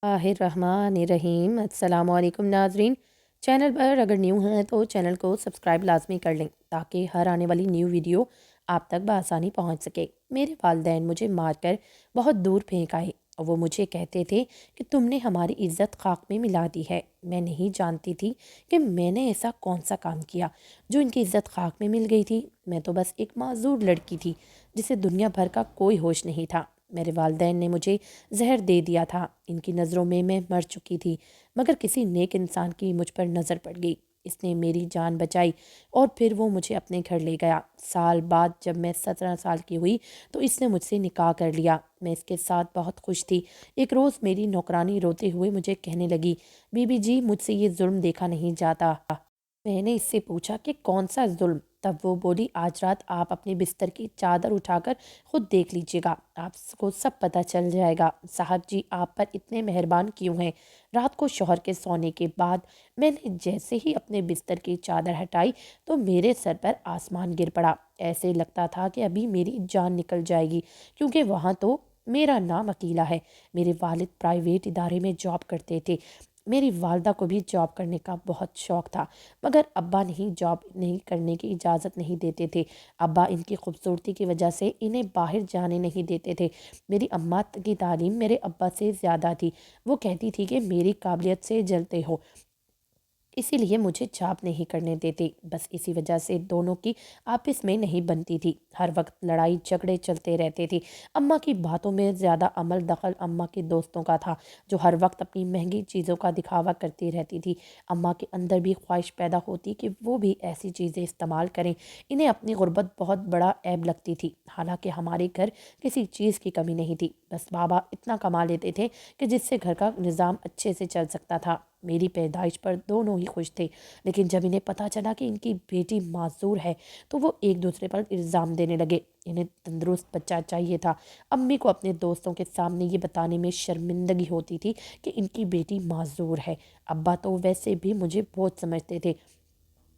रहीम अस्सलाम वालेकुम नाजरीन। चैनल पर अगर न्यू हैं तो चैनल को सब्सक्राइब लाजमी कर लें ताकि हर आने वाली न्यू वीडियो आप तक बआसानी पहुंच सके। मेरे वालिदैन मुझे मारकर बहुत दूर फेंक आए और वो मुझे कहते थे कि तुमने हमारी इज्जत खाक में मिला दी है। मैं नहीं जानती थी कि मैंने ऐसा कौन सा काम किया जो इनकी इज्जत खाक में मिल गई थी। मैं तो बस एक माजूर लड़की थी जिसे दुनिया भर का कोई होश नहीं था। मेरे वालिदैन ने मुझे जहर दे दिया था। इनकी नज़रों में मैं मर चुकी थी, मगर किसी नेक इंसान की मुझ पर नज़र पड़ गई। इसने मेरी जान बचाई और फिर वो मुझे अपने घर ले गया। साल बाद जब मैं 17 साल की हुई तो इसने मुझसे निकाह कर लिया। मैं इसके साथ बहुत खुश थी। एक रोज़ मेरी नौकरानी रोते हुए मुझे कहने लगी, बीबी जी मुझसे ये जुल्म देखा नहीं जाता। मैंने इससे पूछा कि कौन सा जुल्म। तब वो बोली, आज रात आप अपने बिस्तर की चादर उठाकर खुद देख लीजिएगा, आपको सब पता चल जाएगा। साहब जी आप पर इतने मेहरबान क्यों हैं। रात को शौहर के सोने के बाद मैंने जैसे ही अपने बिस्तर की चादर हटाई तो मेरे सर पर आसमान गिर पड़ा। ऐसे लगता था कि अभी मेरी जान निकल जाएगी, क्योंकि वहाँ तो मेरा नाम अकीला है। मेरे वालिद प्राइवेट इदारे में जॉब करते थे। मेरी वालदा को भी जॉब करने का बहुत शौक़ था, मगर अब्बा नहीं जॉब नहीं करने की इजाज़त नहीं देते थे। अब्बा इनकी खूबसूरती की वजह से इन्हें बाहर जाने नहीं देते थे। मेरी अम्मा की तालीम मेरे अब्बा से ज़्यादा थी। वो कहती थी कि मेरी काबिलियत से जलते हो, इसीलिए मुझे जॉब नहीं करने देते। बस इसी वजह से दोनों की आपस में नहीं बनती थी। हर वक्त लड़ाई झगड़े चलते रहते थे। अम्मा की बातों में ज़्यादा अमल दखल अम्मा के दोस्तों का था, जो हर वक्त अपनी महंगी चीज़ों का दिखावा करती रहती थी। अम्मा के अंदर भी ख्वाहिश पैदा होती कि वो भी ऐसी चीज़ें इस्तेमाल करें। इन्हें अपनी गुर्बत बहुत बड़ा ऐब लगती थी। हालांकि हमारे घर किसी चीज़ की कमी नहीं थी, बस बाबा इतना कमा लेते थे कि जिससे घर का निज़ाम अच्छे से चल सकता था। मेरी पैदाइश पर दोनों ही खुश थे, लेकिन जब इन्हें पता चला कि इनकी बेटी मासूर है तो वो एक दूसरे पर इल्ज़ाम देने लगे। इन्हें तंदुरुस्त बच्चा चाहिए था। अम्मी को अपने दोस्तों के सामने ये बताने में शर्मिंदगी होती थी कि इनकी बेटी मासूर है। अब्बा तो वैसे भी मुझे बहुत समझते थे।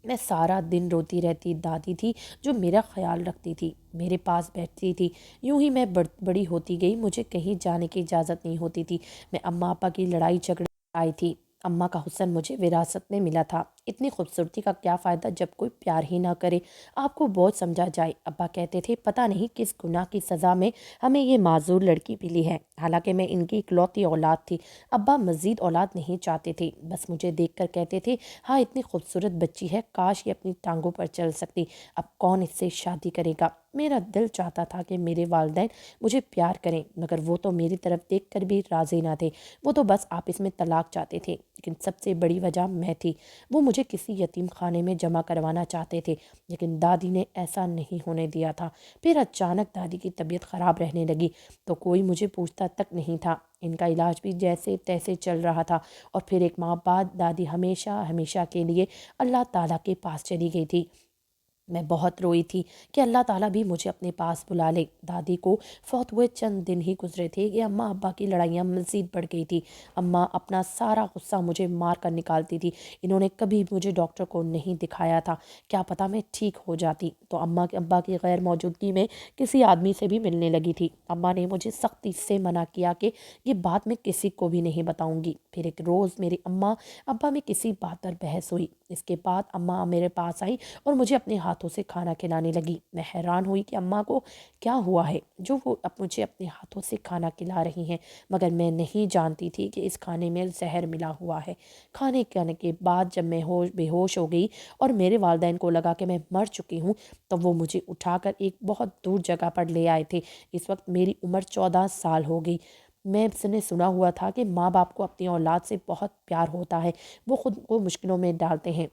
मैं सारा दिन रोती रहती दादी थी जो मेरा ख्याल रखती थी, मेरे पास बैठती थी। यूं ही मैं बड़ी होती गई। मुझे कहीं जाने की इजाज़त नहीं होती थी। मैं अम्मा आपा की लड़ाई झगड़े आई थी। अम्मा का हुस्न मुझे विरासत में मिला था। इतनी खूबसूरती का क्या फ़ायदा जब कोई प्यार ही ना करे। आपको बहुत समझा जाए। अब्बा कहते थे, पता नहीं किस गुनाह की सज़ा में हमें ये माजूर लड़की मिली है। हालांकि मैं इनकी इकलौती औलाद थी। अब्बा मज़ीद औलाद नहीं चाहते थे, बस मुझे देख कर कहते थे, हाँ इतनी खूबसूरत बच्ची है, काश ये अपनी टांगों पर चल सकती। अब कौन इससे शादी करेगा। मेरा दिल चाहता था कि मेरे वालिदैन मुझे प्यार करें, मगर वो तो मेरी तरफ देख कर भी राज़ी ना थे। वो तो बस आपस में तलाक चाहते थे। लेकिन सबसे बड़ी वजह मैं थी। वो मुझे किसी यतीम खाने में जमा करवाना चाहते थे, लेकिन दादी ने ऐसा नहीं होने दिया था। फिर अचानक दादी की तबीयत ख़राब रहने लगी तो कोई मुझे पूछता तक नहीं था। इनका इलाज भी जैसे तैसे चल रहा था और फिर एक माह बाद दादी हमेशा हमेशा के लिए अल्लाह ताला के पास चली गई थी। मैं बहुत रोई थी कि अल्लाह ताला भी मुझे अपने पास बुला ले। दादी को फौत हुए चंद दिन ही गुजरे थे कि अम्मा अब्बा की लड़ाइयाँ मज़ीद बढ़ गई थी। अम्मा अपना सारा गुस्सा मुझे मार कर निकालती थी। इन्होंने कभी मुझे डॉक्टर को नहीं दिखाया था, क्या पता मैं ठीक हो जाती। तो अम्मा के अब्बा की गैर मौजूदगी में किसी आदमी से भी मिलने लगी थी। अम्मा ने मुझे सख्ती से मना किया कि ये बात मैं किसी को भी नहीं बताऊंगी। फिर एक रोज़ मेरी अम्मा अब्बा में किसी बात पर बहस हुई। इसके बाद अम्मा मेरे पास आई और मुझे अपने हाथों से खाना खिलाने लगी। मैं हैरान हुई कि अम्मा को क्या हुआ है जो वो अब मुझे अपने हाथों से खाना खिला रही हैं, मगर मैं नहीं जानती थी कि इस खाने में जहर मिला हुआ है। खाने खाने के बाद जब मैं बेहोश हो गई और मेरे वालिदैन को लगा कि मैं मर चुकी हूँ, तो वो मुझे उठाकर एक बहुत दूर जगह पर ले आए थे। इस वक्त मेरी उम्र 14 साल हो गई। मैंने सुना हुआ था कि माँ बाप को अपनी औलाद से बहुत प्यार होता है, वो खुद को मुश्किलों में डालते हैं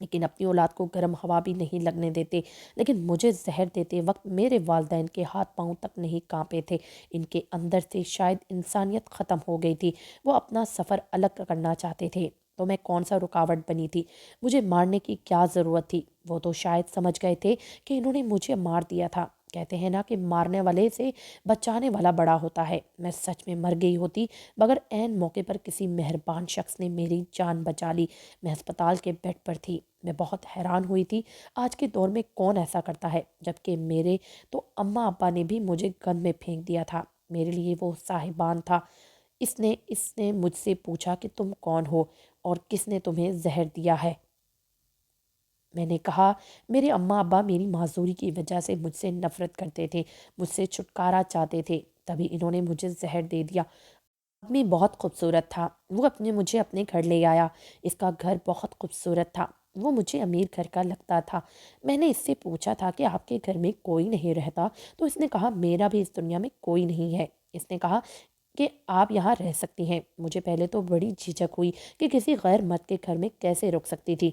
लेकिन अपनी औलाद को गर्म हवा भी नहीं लगने देते। लेकिन मुझे जहर देते वक्त मेरे वालिदैन के हाथ पांव तक नहीं कांपे थे। इनके अंदर से शायद इंसानियत ख़त्म हो गई थी। वो अपना सफ़र अलग करना चाहते थे, तो मैं कौन सा रुकावट बनी थी। मुझे मारने की क्या ज़रूरत थी। वो तो शायद समझ गए थे कि इन्होंने मुझे मार दिया था। कहते हैं ना कि मारने वाले से बचाने वाला बड़ा होता है। मैं सच में मर गई होती, मगर ऐन मौके पर किसी मेहरबान शख्स ने मेरी जान बचा ली। मैं अस्पताल के बेड पर थी। मैं बहुत हैरान हुई थी। आज के दौर में कौन ऐसा करता है, जबकि मेरे तो अम्मा अब्बा ने भी मुझे गंद में फेंक दिया था। मेरे लिए वो साहिबान था। اس نے مجھ سے پوچھا کہ تم کون ہو اور کس نے تمہیں زہر دیا ہے۔ میں نے کہا میرے اماں ابا میری معذوری کی وجہ سے مجھ سے نفرت کرتے تھے، مجھ سے چھٹکارا چاہتے تھے، تبھی انہوں نے مجھے زہر دے دیا۔ آدمی بہت خوبصورت تھا، وہ مجھے اپنے گھر لے آیا۔ اس کا گھر بہت خوبصورت تھا، وہ مجھے امیر گھر کا لگتا تھا۔ میں نے اس سے پوچھا تھا کہ آپ کے گھر میں کوئی نہیں رہتا؟ تو اس نے کہا میرا بھی اس دنیا میں کوئی نہیں ہے۔ اس نے کہا کہ آپ یہاں رہ سکتی ہیں۔ مجھے پہلے تو بڑی جھجک ہوئی کہ کسی غیر مرد کے گھر میں کیسے رک سکتی تھی،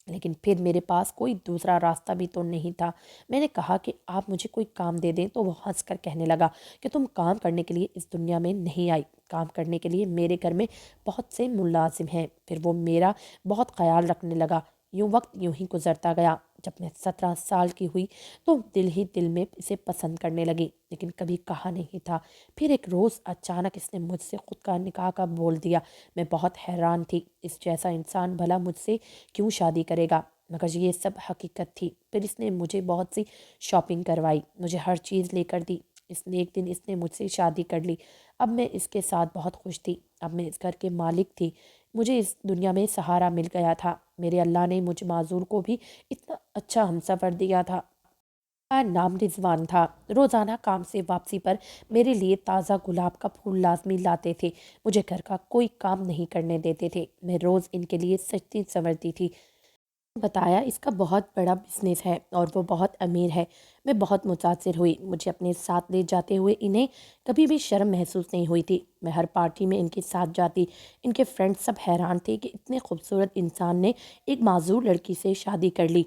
لیکن پھر میرے پاس کوئی دوسرا راستہ بھی تو نہیں تھا۔ میں نے کہا کہ آپ مجھے کوئی کام دے دیں، تو وہ ہنس کر کہنے لگا کہ تم کام کرنے کے لیے اس دنیا میں نہیں آئی، کام کرنے کے لیے میرے گھر میں بہت سے ملازم ہیں۔ پھر وہ میرا بہت خیال رکھنے لگا۔ وقت یوں ہی گزرتا گیا۔ جب میں 17 سال کی ہوئی تو دل ہی دل میں اسے پسند کرنے لگی، لیکن کبھی کہا نہیں تھا۔ پھر ایک روز اچانک اس نے مجھ سے خود کا نکاح کا بول دیا۔ میں بہت حیران تھی، اس جیسا انسان بھلا مجھ سے کیوں شادی کرے گا؟ مگر یہ سب حقیقت تھی۔ پھر اس نے مجھے بہت سی شاپنگ کروائی، مجھے ہر چیز لے کر دی۔ ایک دن اس نے مجھ سے شادی کر لی۔ اب میں اس کے ساتھ بہت خوش تھی۔ اب میں اس گھر کے مالک تھی۔ مجھے اس دنیا میں سہارا مل گیا تھا۔ میرے اللہ نے مجھ معذور کو بھی اتنا اچھا ہمسفر دیا تھا۔ کا نام رضوان تھا۔ روزانہ کام سے واپسی پر میرے لیے تازہ گلاب کا پھول لازمی لاتے تھے۔ مجھے گھر کا کوئی کام نہیں کرنے دیتے تھے۔ میں روز ان کے لیے سجتی سنورتی تھی۔ بتایا اس کا بہت بڑا بزنس ہے اور وہ بہت امیر ہے۔ میں بہت متاثر ہوئی۔ مجھے اپنے ساتھ لے جاتے ہوئے انہیں کبھی بھی شرم محسوس نہیں ہوئی تھی۔ میں ہر پارٹی میں ان کے ساتھ جاتی۔ ان کے فرینڈ سب حیران تھے کہ اتنے خوبصورت انسان نے ایک معذور لڑکی سے شادی کر لی۔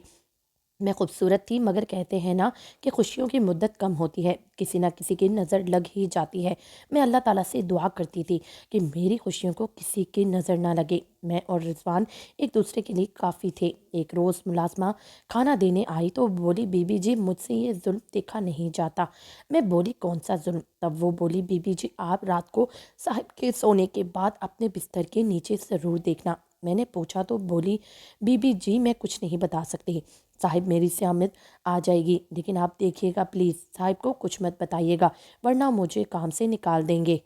میں خوبصورت تھی، مگر کہتے ہیں نا کہ خوشیوں کی مدت کم ہوتی ہے، کسی نہ کسی کی نظر لگ ہی جاتی ہے۔ میں اللہ تعالیٰ سے دعا کرتی تھی کہ میری خوشیوں کو کسی کی نظر نہ لگے۔ میں اور رضوان ایک دوسرے کے لیے کافی تھے۔ ایک روز ملازمہ کھانا دینے آئی تو بولی بی بی جی مجھ سے یہ ظلم دیکھا نہیں جاتا۔ میں بولی کون سا ظلم؟ تب وہ بولی بی بی جی آپ رات کو صاحب کے سونے کے بعد اپنے بستر کے نیچے ضرور دیکھنا۔ میں نے پوچھا تو بولی بی بی جی میں کچھ نہیں بتا سکتی، صاحب میری سیامت آ جائے گی، لیکن آپ دیکھیے گا پلیز، صاحب کو کچھ مت بتائیے گا ورنہ مجھے کام سے نکال دیں گے۔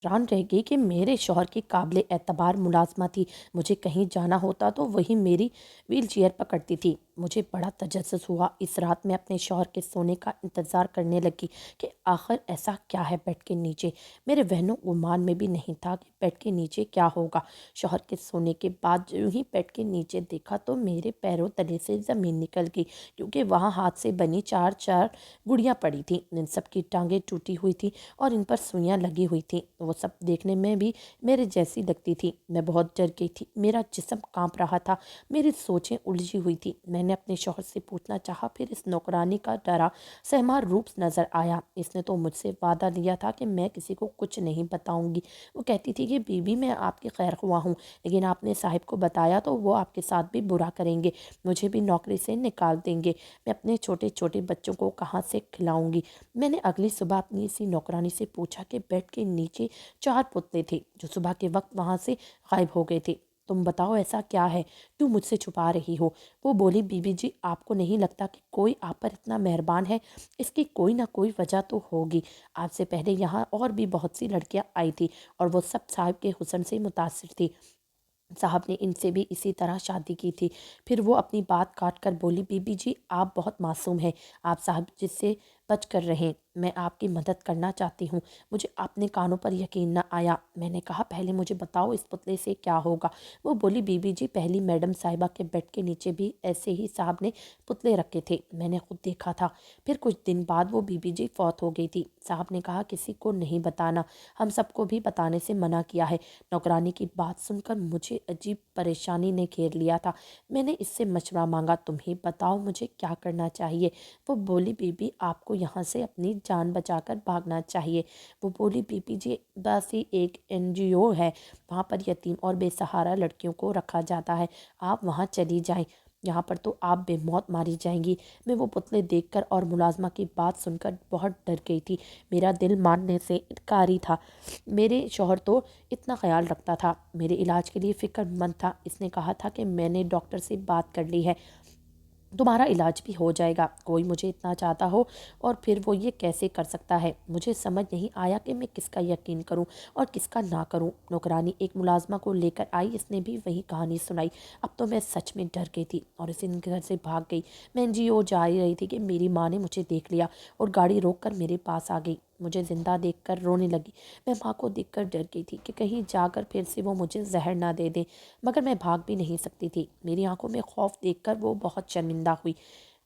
حیران رہ گئی کہ میرے شوہر کی قابل اعتبار ملازمہ تھی۔ مجھے کہیں جانا ہوتا تو وہی میری ویل چیئر پکڑتی تھی۔ مجھے بڑا تجسس ہوا۔ اس رات میں اپنے شوہر کے سونے کا انتظار کرنے لگی کہ آخر ایسا کیا ہے بیڈ کے نیچے۔ میرے وہم و گمان میں بھی نہیں تھا کہ بیڈ کے نیچے کیا ہوگا۔ شوہر کے سونے کے بعد جو ہی بیڈ کے نیچے دیکھا تو میرے پیروں تلے سے زمین نکل گئی، کیونکہ وہاں ہاتھ سے بنی چار چار گڑیاں پڑی تھیں۔ ان سب کی ٹانگیں ٹوٹی ہوئی تھیں اور ان پر سوئیاں لگی ہوئی تھیں۔ وہ سب دیکھنے میں بھی میرے جیسی لگتی تھی۔ میں بہت ڈر گئی تھی، میرا جسم کانپ رہا تھا، میری سوچیں الجھی ہوئی تھی۔ میں نے اپنے شوہر سے پوچھنا چاہا، پھر اس نوکرانی کا ڈرا سہما روپ نظر آیا۔ اس نے تو مجھ سے وعدہ لیا تھا کہ میں کسی کو کچھ نہیں بتاؤں گی۔ وہ کہتی تھی کہ بی بی میں آپ کی خیر خواہ ہوں، لیکن آپ نے صاحب کو بتایا تو وہ آپ کے ساتھ بھی برا کریں گے، مجھے بھی نوکری سے نکال دیں گے، میں اپنے چھوٹے چھوٹے بچوں کو کہاں سے کھلاؤں گی۔ میں نے اگلی صبح اپنی اسی نوکرانی سے پوچھا کہ بیڈ کے نیچے 4 پتلے تھے جو صبح کے وقت وہاں سے غائب ہو گئے تھے، تم بتاؤ ایسا کیا ہے، کیوں مجھ سے چھپا رہی ہو؟ وہ بولی بی بی جی آپ کو نہیں لگتا کہ کوئی آپ پر اتنا مہربان ہے؟ اس کی کوئی نہ کوئی وجہ تو ہوگی۔ آپ سے پہلے یہاں اور بھی بہت سی لڑکیاں آئی تھی اور وہ سب صاحب کے حسن سے متاثر تھی۔ صاحب نے ان سے بھی اسی طرح شادی کی تھی۔ پھر وہ اپنی بات کاٹ کر بولی بی بی جی آپ بہت معصوم ہیں، آپ صاحب جس سے بچ کر رہیں، میں آپ کی مدد کرنا چاہتی ہوں۔ مجھے اپنے کانوں پر یقین نہ آیا۔ میں نے کہا پہلے مجھے بتاؤ اس پتلے سے کیا ہوگا؟ وہ بولی بی بی جی پہلی میڈم صاحبہ کے بیڈ کے نیچے بھی ایسے ہی صاحب نے پتلے رکھے تھے، میں نے خود دیکھا تھا۔ پھر کچھ دن بعد وہ بی بی جی فوت ہو گئی تھی۔ صاحب نے کہا کسی کو نہیں بتانا، ہم سب کو بھی بتانے سے منع کیا ہے۔ نوکرانی کی بات سن کر مجھے عجیب پریشانی نے گھیر لیا تھا۔ میں نے اس سے مشورہ مانگا، تم ہی بتاؤ مجھے کیا کرنا چاہیے؟ وہ بولی بی بی آپ کو یہاں سے اپنی جان بچا کر بھاگنا چاہیے۔ وہ بولی بی بی جی بس ہی ایک NGO ہے، وہاں پر یتیم اور بے سہارا لڑکیوں کو رکھا جاتا ہے، آپ وہاں چلی جائیں، یہاں پر تو آپ بے موت ماری جائیں گی۔ میں وہ پتلے دیکھ کر اور ملازمہ کی بات سن کر بہت ڈر گئی تھی۔ میرا دل ماننے سے انکاری تھا۔ میرے شوہر تو اتنا خیال رکھتا تھا، میرے علاج کے لیے فکر مند تھا۔ اس نے کہا تھا کہ میں نے ڈاکٹر سے بات کر لی ہے، तुम्हारा इलाज भी हो जाएगा। कोई मुझे इतना चाहता हो और फिर वो ये कैसे कर सकता है? मुझे समझ नहीं आया कि मैं किसका यकीन करूं और किसका ना करूं। नौकरानी एक मुलाजमा को लेकर आई, इसने भी वही कहानी सुनाई। अब तो मैं सच में डर गई थी और इस घर से भाग गई। मैं एनजीओ जा ही रही थी कि मेरी माँ ने मुझे देख लिया और गाड़ी रोककर मेरे पास आ गई। मुझे जिंदा देखकर रोने लगी। मैं माँ को देखकर डर गई थी कि कहीं जाकर फिर से वो मुझे जहर ना दे दे, मगर मैं भाग भी नहीं सकती थी। मेरी आंखों में खौफ देखकर वो बहुत शर्मिंदा हुई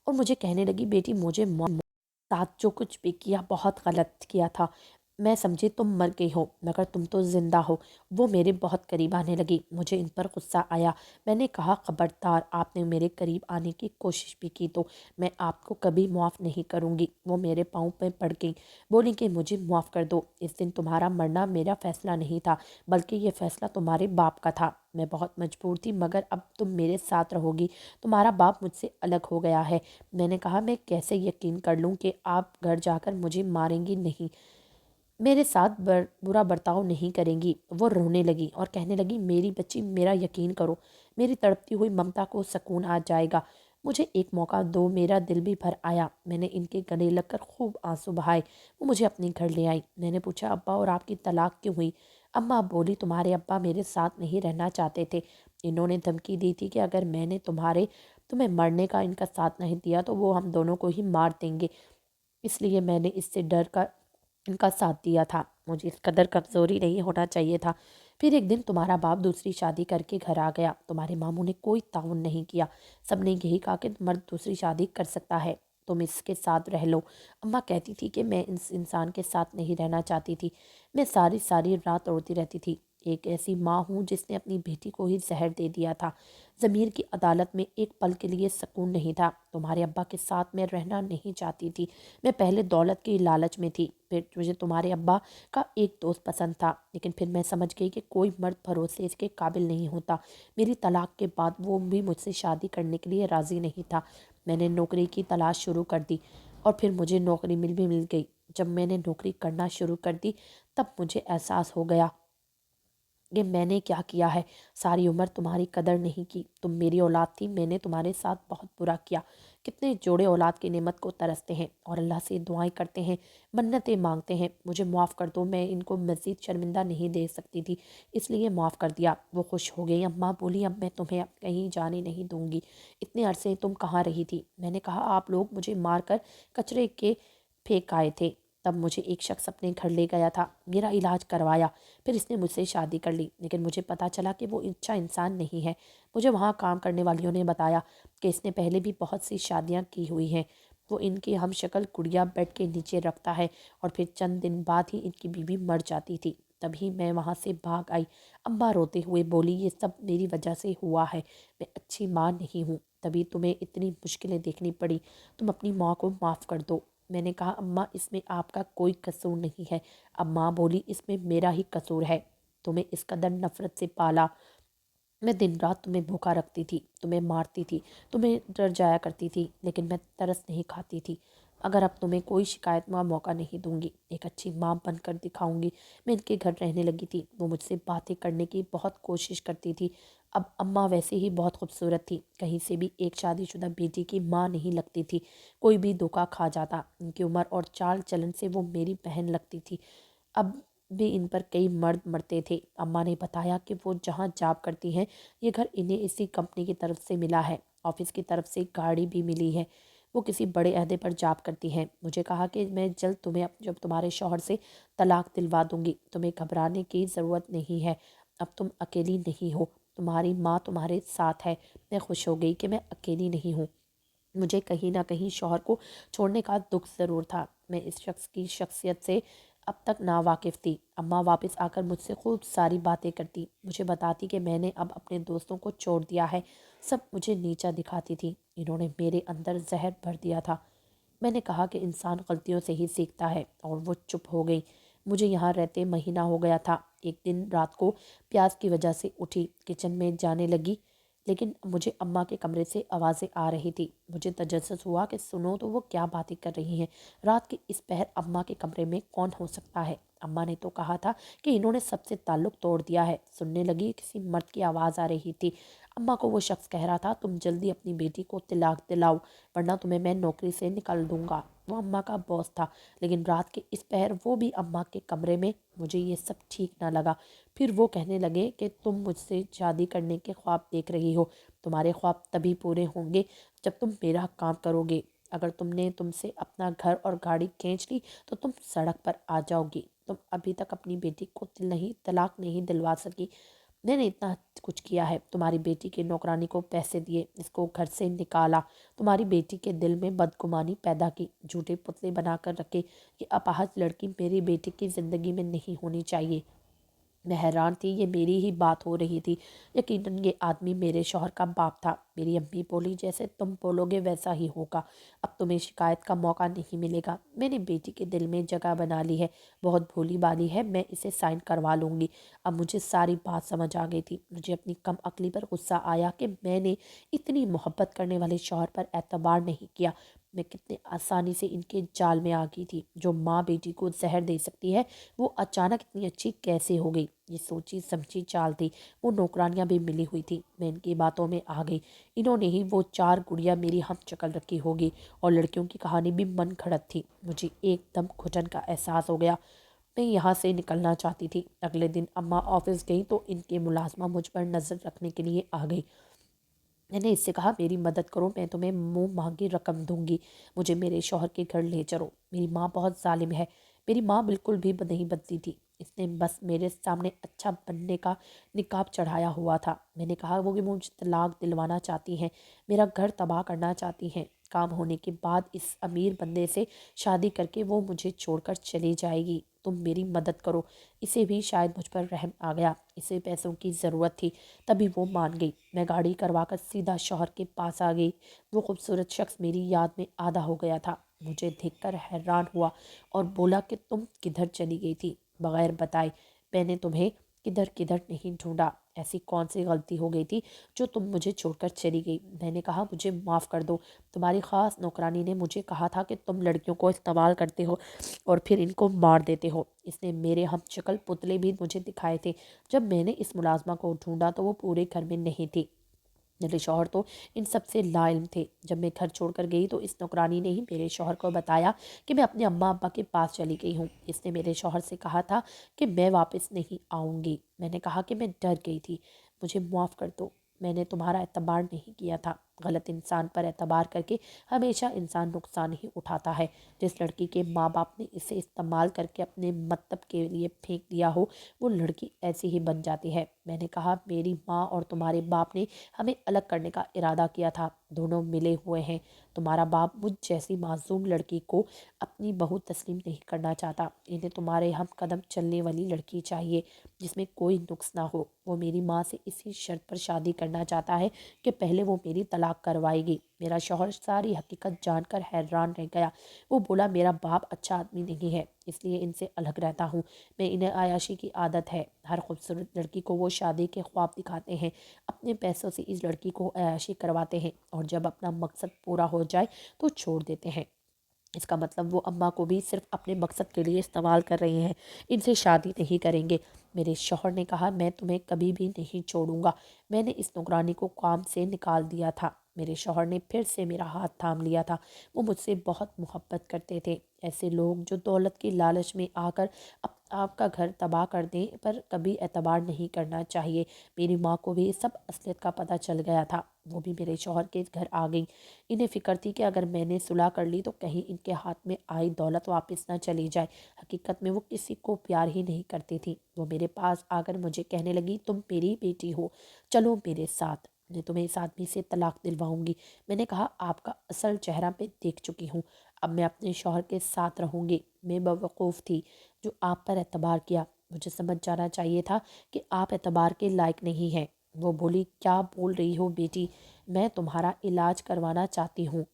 और मुझे कहने लगी, बेटी मुझे साथ जो कुछ भी किया बहुत गलत किया था। मैं समझी तुम मर गई हो, मगर तुम तो जिंदा हो। वो मेरे बहुत करीब आने लगी। मुझे इन पर गुस्सा आया। मैंने कहा, खबरदार, आपने मेरे करीब आने की कोशिश भी की तो मैं आपको कभी माफ़ नहीं करूँगी। वो मेरे पाँव पे पड़ गई, बोली कि मुझे माफ़ कर दो। इस दिन तुम्हारा मरना मेरा फैसला नहीं था, बल्कि ये फैसला तुम्हारे बाप का था। मैं बहुत मजबूर थी, मगर अब तुम मेरे साथ रहोगी। तुम्हारा बाप मुझसे अलग हो गया है। मैंने कहा, मैं कैसे यकीन कर लूँ कि आप घर जाकर मुझे मारेंगी नहीं, मेरे साथ बुरा बर्ताव नहीं करेंगी। वो रोने लगी और कहने लगी, मेरी बच्ची, मेरा यकीन करो, मेरी तड़पती हुई ममता को सुकून आ जाएगा। मुझे एक मौका दो। मेरा दिल भी भर आया। मैंने इनके गले लगकर खूब आंसू बहाए। वो मुझे अपने घर ले आई। मैंने पूछा, अब्बा और आपकी तलाक क्यों हुई? अम्मा बोली, तुम्हारे अब्बा मेरे साथ नहीं रहना चाहते थे। इन्होंने धमकी दी थी कि अगर मैंने तुम्हें मरने का इनका साथ नहीं दिया तो वो हम दोनों को ही मार देंगे। इसलिए मैंने इससे डर कर इनका साथ दिया था। मुझे इस कदर कमज़ोरी नहीं होना चाहिए था। फिर एक दिन तुम्हारा बाप दूसरी शादी करके घर आ गया। तुम्हारे मामू ने कोई ताउन नहीं किया। सबने यही कहा कि मर्द दूसरी शादी कर सकता है, तुम इसके साथ रह लो। अम्मा कहती थी कि मैं इस इंसान के साथ नहीं रहना चाहती थी। मैं सारी सारी रात रोती रहती थी। एक ऐसी माँ हूँ जिसने अपनी बेटी को ही जहर दे दिया था। ज़मीर की अदालत में एक पल के लिए सुकून नहीं था। तुम्हारे अब्बा के साथ मैं रहना नहीं चाहती थी। मैं पहले दौलत की लालच में थी, फिर मुझे तुम्हारे अब्बा का एक दोस्त पसंद था, लेकिन फिर मैं समझ गई कि कोई मर्द भरोसे इसके काबिल नहीं होता। मेरी तलाक के बाद वो भी मुझसे शादी करने के लिए राज़ी नहीं था। मैंने नौकरी की तलाश शुरू कर दी और फिर मुझे नौकरी मिल गई। जब मैंने नौकरी करना शुरू कर दी, तब मुझे एहसास हो गया कि मैंने क्या किया है। सारी उम्र तुम्हारी कदर नहीं की। तुम मेरी औलाद थी, मैंने तुम्हारे साथ बहुत बुरा किया। कितने जोड़े औलाद की नेमत को तरसते हैं और अल्लाह से दुआएं करते हैं, मन्नतें मांगते हैं, मुझे माफ़ कर दो, मैं इनको मज़ीद शर्मिंदा नहीं दे सकती थी, इसलिए माफ़ कर दिया। वो खुश हो गई। अम्मा बोली, अब मैं तुम्हें अब कहीं जाने नहीं दूंगी। इतने अरसे तुम कहाँ रही थी? मैंने कहा, आप लोग मुझे मार कर कचरे के फेंक आए थे। तब मुझे एक शख्स अपने घर ले गया था, मेरा इलाज करवाया, फिर इसने मुझसे शादी कर ली। लेकिन मुझे पता चला कि वो अच्छा इंसान नहीं है। मुझे वहाँ काम करने वालियों ने बताया कि इसने पहले भी बहुत सी शादियाँ की हुई हैं। वो इनकी हम शक्ल गुड़िया बेड के नीचे रखता है और फिर चंद दिन बाद ही इनकी बीवी मर जाती थी। तभी मैं वहाँ से भाग आई। अम्मा रोते हुए बोली, ये सब मेरी वजह से हुआ है, मैं अच्छी माँ नहीं हूँ, तभी तुम्हें इतनी मुश्किलें देखनी पड़ी। तुम अपनी माँ को माफ़ कर दो। मैंने कहा, अम्मा, इसमें आपका कोई कसूर नहीं है। अब माँ बोली, इसमें मेरा ही कसूर है। तुम्हें इस कदर नफरत से पाला। मैं दिन रात तुम्हें भूखा रखती थी, तुम्हें मारती थी, तुम्हें डर जाया करती थी, लेकिन मैं तरस नहीं खाती थी। अगर अब तुम्हें कोई शिकायत का मौका नहीं दूंगी, एक अच्छी माँ बनकर दिखाऊंगी। मैं इनके घर रहने लगी थी। वो मुझसे बातें करने की बहुत कोशिश करती थी। अब अम्मा वैसे ही बहुत खूबसूरत थी, कहीं से भी एक शादीशुदा बेटी की माँ नहीं लगती थी। कोई भी धोखा खा जाता। इनकी उम्र और चाल चलन से वो मेरी बहन लगती थी। अब भी इन पर कई मर्द मरते थे। अम्मा ने बताया कि वो जहाँ जॉब करती हैं, ये घर इन्हें इसी कंपनी की तरफ से मिला है। ऑफिस की तरफ से गाड़ी भी मिली है। वो किसी बड़े अहदे पर जॉब करती हैं। मुझे कहा कि मैं जल्द तुम्हें जब तुम्हारे शौहर से तलाक दिलवा दूंगी। तुम्हें घबराने की ज़रूरत नहीं है। अब तुम अकेली नहीं हो, तुम्हारी माँ तुम्हारे साथ है। मैं खुश हो गई कि मैं अकेली नहीं हूँ। मुझे कहीं ना कहीं शौहर को छोड़ने का दुख ज़रूर था। मैं इस शख्स की शख्सियत से अब तक ना वाकिफ़ थी। अम्मा वापस आकर मुझसे खूब सारी बातें करती, मुझे बताती कि मैंने अब अपने दोस्तों को छोड़ दिया है। सब मुझे नीचा दिखाती थी। इन्होंने मेरे अंदर जहर भर दिया था। मैंने कहा कि इंसान गलतियों से ही सीखता है, और वो चुप हो गई। मुझे यहाँ रहते महीना हो गया था। एक दिन रात को प्यास की वजह से उठी, किचन में जाने लगी, लेकिन मुझे अम्मा के कमरे से आवाज़ें आ रही थी। मुझे तजस्सुस हुआ कि सुनो तो वो क्या बातें कर रही हैं। रात के इस पहर अम्मा के कमरे में कौन हो सकता है? अम्मा ने तो कहा था कि इन्होंने सबसे ताल्लुक़ तोड़ दिया है। सुनने लगी, किसी मर्द की आवाज़ आ रही थी। अम्मा को वो शख्स कह रहा था, तुम जल्दी अपनी बेटी को तलाक दिलाओ वरना तुम्हें मैं नौकरी से निकाल दूंगा। वो अम्मा का बॉस था, लेकिन रात के इस पहर वो भी अम्मा के कमरे में। मुझे ये सब ठीक ना लगा। फिर वो कहने लगे कि तुम मुझसे शादी करने के ख्वाब देख रही हो। तुम्हारे ख्वाब तभी पूरे होंगे जब तुम मेरा काम करोगे। अगर तुमने तुमसे अपना घर और गाड़ी खींच ली तो तुम सड़क पर आ जाओगी। तुम अभी तक अपनी बेटी को तलाक नहीं दिलवा सकी। मैंने इतना कुछ किया है, तुम्हारी बेटी की नौकरानी को पैसे दिए, इसको घर से निकाला, तुम्हारी बेटी के दिल में बदगुमानी पैदा की, झूठे पुतले बनाकर रखे। ये अपाहज लड़की मेरी बेटी की ज़िंदगी में नहीं होनी चाहिए। मैं हैरान थी, ये मेरी ही बात हो रही थी। यकीनन ये आदमी मेरे शौहर का बाप था। मेरी अम्मी बोली, जैसे तुम बोलोगे वैसा ही होगा। अब तुम्हें शिकायत का मौका नहीं मिलेगा। मैंने बेटी के दिल में जगह बना ली है। बहुत भोली भाली है, मैं इसे साइन करवा लूँगी। अब मुझे सारी बात समझ आ गई थी। मुझे अपनी कम अक्ली पर गुस्सा आया कि मैंने इतनी मोहब्बत करने वाले शौहर पर एतबार नहीं किया। मैं कितने आसानी से इनके जाल में आ गई थी। जो माँ बेटी को जहर दे सकती है, वो अचानक इतनी अच्छी कैसे हो गई। ये सोची समझी चाल थी। वो नौकरानियां भी मिली हुई थी। मैं इनकी बातों में आ गई। इन्होंने ही वो 4 गुड़िया मेरी हम चकल रखी होगी। और लड़कियों की कहानी भी मन घड़त थी। मुझे एकदम घुटन का एहसास हो गया। मैं यहाँ से निकलना चाहती थी। अगले दिन अम्मा ऑफिस गई तो इनके मुलाजमा मुझ पर नज़र रखने के लिए आ गई। मैंने इससे कहा, मेरी मदद करो, मैं तुम्हें मुंह मांगी रकम दूंगी। मुझे मेरे शौहर के घर ले चलो। मेरी माँ बहुत जालिम है। मेरी माँ बिल्कुल भी नहीं बदली थी। इसने बस मेरे सामने अच्छा बनने का निकाब चढ़ाया हुआ था। मैंने कहा, वो कि मुझे तलाक दिलवाना चाहती हैं, मेरा घर तबाह करना चाहती हैं। काम होने के बाद इस अमीर बंदे से शादी करके वो मुझे छोड़कर चली जाएगी। तुम मेरी मदद करो। इसे भी शायद मुझ पर रहम आ गया। इसे पैसों की ज़रूरत थी, तभी वो मान गई। मैं गाड़ी करवाकर सीधा शौहर के पास आ गई। वो खूबसूरत शख्स मेरी याद में आधा हो गया था। मुझे देखकर हैरान हुआ और बोला कि तुम किधर चली गई थी बगैर बताए। मैंने तुम्हें किधर किधर नहीं ढूंढा। ऐसी कौन सी गलती हो गई थी जो तुम मुझे छोड़कर चली गई। मैंने कहा, मुझे माफ़ कर दो। तुम्हारी ख़ास नौकरानी ने मुझे कहा था कि तुम लड़कियों को इस्तेमाल करते हो और फिर इनको मार देते हो। इसने मेरे हम शक्ल पुतले भी मुझे दिखाए थे। जब मैंने इस मुलाजमा को ढूंढा तो वो पूरे घर में नहीं थी। मेरे शौहर तो इन सब से लाइल्म थे। जब मैं घर छोड़कर गई तो इस नौकरानी ने ही मेरे शौहर को बताया कि मैं अपने अम्मा अब्बा के पास चली गई हूँ। इसने मेरे शौहर से कहा था कि मैं वापस नहीं आऊँगी। मैंने कहा कि मैं डर गई थी, मुझे माफ़ कर दो। मैंने तुम्हारा एतबार नहीं किया था। गलत इंसान पर एतबार करके हमेशा इंसान नुकसान ही उठाता है। जिस लड़की के माँ बाप ने इसे इस्तेमाल करके अपने मतलब के लिए फेंक दिया हो, वो लड़की ऐसी ही बन जाती है। मैंने कहा, मेरी माँ और तुम्हारे बाप ने हमें अलग करने का इरादा किया था। दोनों मिले हुए हैं। तुम्हारा बाप मुझ जैसी मासूम लड़की को अपनी बहू तस्लीम नहीं करना चाहता। इन्हें तुम्हारे हम कदम चलने वाली लड़की चाहिए जिसमें कोई नुक्स ना हो। वो मेरी माँ से इसी शर्त पर शादी करना चाहता है कि पहले वो मेरी तलाक करवाएगी। मेरा शौहर सारी हकीकत जानकर हैरान रह गया। वो बोला, मेरा बाप अच्छा आदमी नहीं है, इसलिए इनसे अलग रहता हूँ। मैं इन्हें आयाशी की आदत है। हर खूबसूरत लड़की को वो शादी के ख्वाब दिखाते हैं, अपने पैसों से इस लड़की को अयाशी करवाते हैं और जब अपना मकसद पूरा हो जाए तो छोड़ देते हैं। इसका मतलब वो अम्मा को भी सिर्फ अपने मकसद के लिए इस्तेमाल कर रहे हैं, इनसे शादी नहीं करेंगे। मेरे शौहर ने कहा, मैं तुम्हें कभी भी नहीं छोड़ूंगा। मैंने इस नौकरानी को काम से निकाल दिया था। मेरे शौहर ने फिर से मेरा हाथ थाम लिया था। वो मुझसे बहुत मोहब्बत करते थे। ऐसे लोग जो दौलत की लालच में आकर आपका घर तबाह कर दें पर कभी एतबार नहीं करना चाहिए। मेरी माँ को भी सब असलियत का पता चल गया था। वो भी मेरे शौहर के घर आ गई। इन्हें फिक्र थी कि अगर मैंने सुलह कर ली तो कहीं इनके हाथ में आई दौलत वापस ना चली जाए। हकीकत में वो किसी को प्यार ही नहीं करती थी। वो मेरे पास आकर मुझे कहने लगी, तुम मेरी बेटी हो, चलो मेरे साथ, मैं तुम्हें इस आदमी से तलाक दिलवाऊंगी। मैंने कहा, आपका असल चेहरा मैं देख चुकी हूँ, अब मैं अपने शौहर के साथ रहूंगी। मैं बेवकूफ़ थी जो आप पर एतबार किया। मुझे समझ जाना चाहिए था कि आप एतबार के लायक नहीं हैं। वो बोली, क्या बोल रही हो बेटी, मैं तुम्हारा इलाज करवाना चाहती हूँ।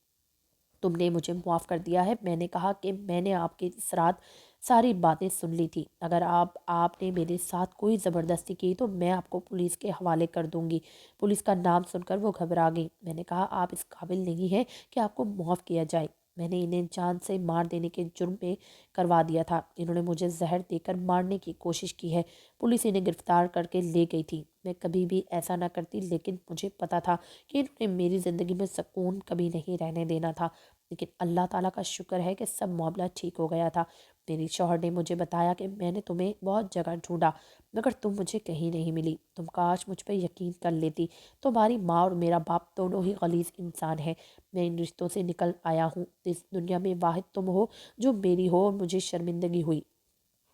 तुमने मुझे मुआफ़ कर दिया है। मैंने कहा कि मैंने आपके इस रात सारी बातें सुन ली थी। अगर आपने मेरे साथ कोई ज़बरदस्ती की तो मैं आपको पुलिस के हवाले कर दूंगी। पुलिस का नाम सुनकर वो घबरा गई। मैंने कहा, आप इस काबिल नहीं हैं कि आपको मुआफ़ किया जाए। मैंने इन्हें जान से मार देने के जुर्म पे करवा दिया था। इन्होंने मुझे जहर देकर मारने की कोशिश की है। पुलिस इन्हें गिरफ्तार करके ले गई थी। मैं कभी भी ऐसा ना करती, लेकिन मुझे पता था कि इन्होंने मेरी ज़िंदगी में सुकून कभी नहीं रहने देना था। लेकिन अल्लाह ताला का शुक्र है कि सब मामला ठीक हो गया था। मेरे शौहर ने मुझे बताया कि मैंने तुम्हें बहुत जगह ढूंढा, मगर तुम मुझे कहीं नहीं मिली। तुम काश मुझ पर यकीन कर लेती। तुम्हारी माँ और मेरा बाप दोनों ही गलीज़ इंसान हैं। मैं इन रिश्तों से निकल आया हूँ। इस दुनिया में वाहिद तुम हो जो मेरी हो, और मुझे शर्मिंदगी हुई।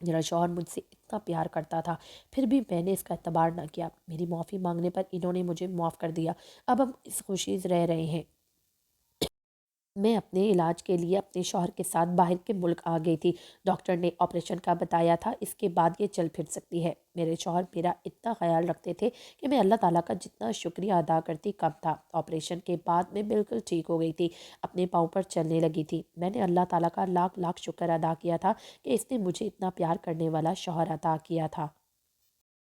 मेरा शौहर मुझसे इतना प्यार करता था, फिर भी मैंने इसका एतबार ना किया। मेरी माफ़ी मांगने पर इन्होंने मुझे माफ़ कर दिया। अब हम इस खुशी से रह रहे हैं। मैं अपने इलाज के लिए अपने शौहर के साथ बाहर के मुल्क आ गई थी। डॉक्टर ने ऑपरेशन का बताया था, इसके बाद ये चल फिर सकती है। मेरे शौहर मेरा इतना ख्याल रखते थे कि मैं अल्लाह ताला का जितना शुक्रिया अदा करती कम था। ऑपरेशन के बाद मैं बिल्कुल ठीक हो गई थी, अपने पाँव पर चलने लगी थी। मैंने अल्लाह ताला का लाख लाख शुक्र अदा किया था कि इसने मुझे इतना प्यार करने वाला शौहर अता किया था।